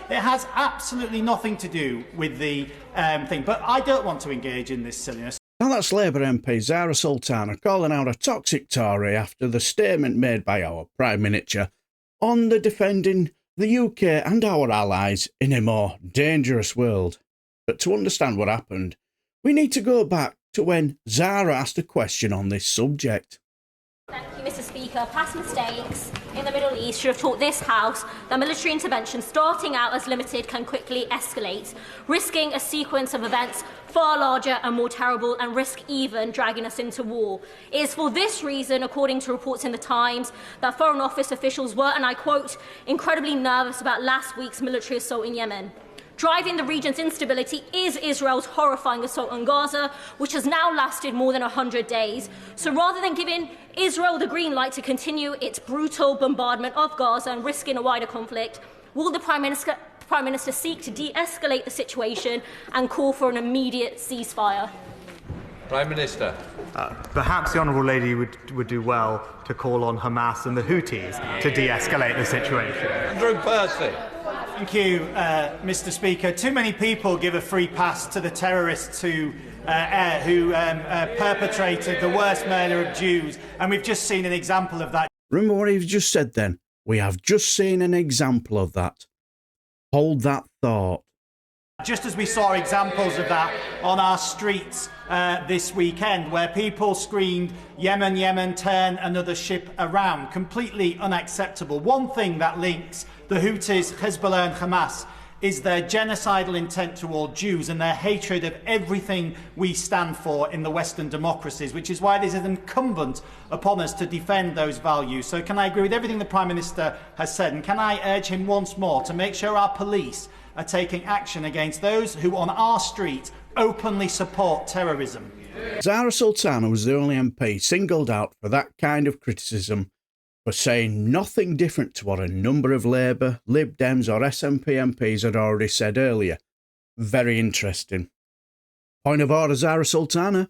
It has absolutely nothing to do with the thing, but I don't want to engage in this silliness. Now that's Labour MP Zarah Sultana calling out a toxic Tory after the statement made by our Prime Minister on the defending the UK and our allies in a more dangerous world. But to understand what happened, we need to go back to when Zarah asked a question on this subject. Thank you, Mr. Speaker. Past mistakes in the Middle East should have taught this House that military intervention starting out as limited can quickly escalate, risking a sequence of events far larger and more terrible and risk even dragging us into war. It is for this reason, according to reports in the Times, that Foreign Office officials were, and I quote, incredibly nervous about last week's military assault in Yemen. Driving the region's instability is Israel's horrifying assault on Gaza, which has now lasted more than 100 days. So rather than giving Israel the green light to continue its brutal bombardment of Gaza and risking a wider conflict, will the Prime Minister seek to de-escalate the situation and call for an immediate ceasefire? Prime Minister. Perhaps the Honourable Lady would do well to call on Hamas and the Houthis to de-escalate the situation. Andrew Percy. Thank you, Mr. Speaker. Too many people give a free pass to the terrorists who perpetrated the worst murder of Jews, and we've just seen an example of that. Remember what you've just said then? We have just seen an example of that. Hold that thought. Just as we saw examples of that on our streets this weekend, where people screamed, Yemen, Yemen, turn another ship around. Completely unacceptable. One thing that links the Houthis, Hezbollah and Hamas is their genocidal intent toward Jews and their hatred of everything we stand for in the Western democracies, which is why it is incumbent upon us to defend those values. So can I agree with everything the Prime Minister has said, and can I urge him once more to make sure our police are taking action against those who on our street openly support terrorism. Zarah Sultana was the only MP singled out for that kind of criticism, for saying nothing different to what a number of Labour, Lib Dems or SNP MPs had already said earlier. Very interesting. Point of order, Zarah Sultana.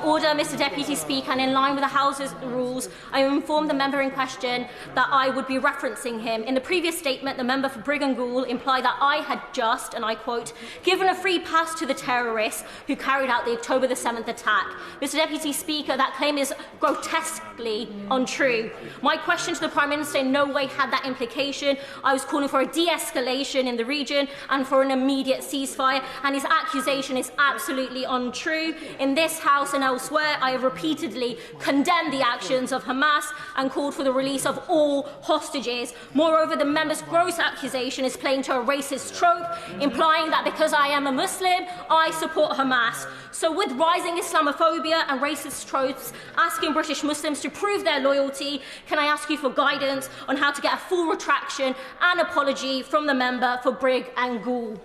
Order, Mr. Deputy Speaker, and in line with the House's rules, I informed the member in question that I would be referencing him. In the previous statement, the member for Brigg and Goole implied that I had just, and I quote, given a free pass to the terrorists who carried out the October the 7th attack. Mr. Deputy Speaker, that claim is grotesquely untrue. My question to the Prime Minister in no way had that implication. I was calling for a de-escalation in the region and for an immediate ceasefire, and his accusation is absolutely untrue. In this House and elsewhere, I have repeatedly condemned the actions of Hamas and called for the release of all hostages. Moreover, the member's gross accusation is playing to a racist trope, implying that because I am a Muslim, I support Hamas. So with rising Islamophobia and racist tropes asking British Muslims to prove their loyalty, can I ask you for guidance on how to get a full retraction and apology from the member for Brigg and Goole?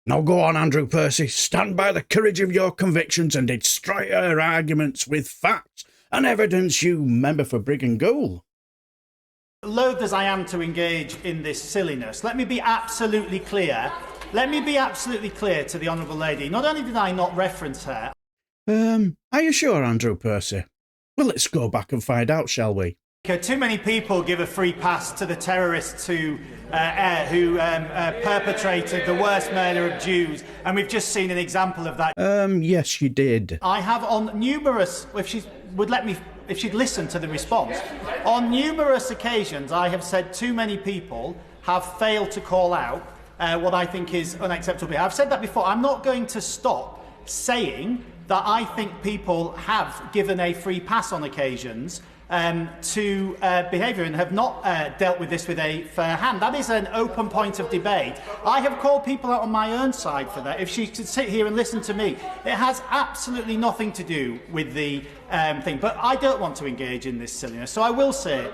Now go on, Andrew Percy. Stand by the courage of your convictions and destroy your arguments with facts and evidence, you member for Brigg and Goole. Loath as I am to engage in this silliness, let me be absolutely clear. Let me be absolutely clear to the Honourable Lady. Not only did I not reference her... Are you sure, Andrew Percy? Well, let's go back and find out, shall we? Too many people give a free pass to the terrorists who perpetrated the worst murder of Jews, and we've just seen an example of that. Yes, you did. I have on numerous, if she would let me, if she'd listen to the response, on numerous occasions I have said too many people have failed to call out what I think is unacceptable. I've said that before. I'm not going to stop saying that I think people have given a free pass on occasions to behaviour and have not dealt with this with a fair hand. That is an open point of debate. I have called people out on my own side for that. If she could sit here and listen to me, it has absolutely nothing to do with the thing. But I don't want to engage in this silliness. So I will say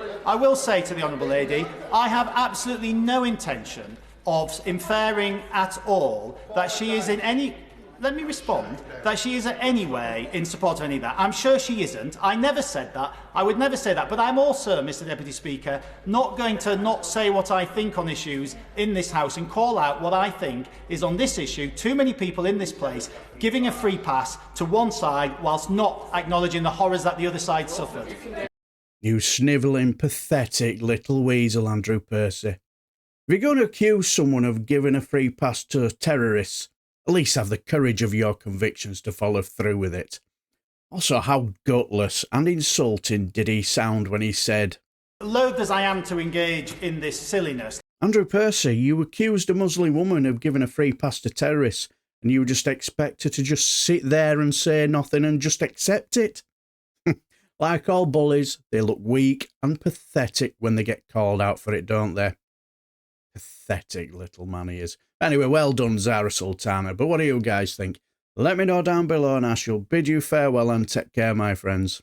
to the Honourable Lady, I have absolutely no intention of inferring at all that she is in any... Let me respond, that she is in any way in support of any of that. I'm sure she isn't. I never said that. I would never say that. But I'm also, Mr Deputy Speaker, not going to not say what I think on issues in this House and call out what I think is on this issue. Too many people in this place giving a free pass to one side whilst not acknowledging the horrors that the other side suffered. You snivelling, pathetic little weasel, Andrew Percy. If you're going to accuse someone of giving a free pass to terrorists, at least have the courage of your convictions to follow through with it. Also, how gutless and insulting did he sound when he said, Loath as I am to engage in this silliness. Andrew Percy, you accused a Muslim woman of giving a free pass to terrorists, and you just expect her to just sit there and say nothing and just accept it? Like all bullies, they look weak and pathetic when they get called out for it, don't they? Pathetic little man he is. Anyway, well done, Zarah Sultana. But what do you guys think? Let me know down below, and I shall bid you farewell and take care, my friends.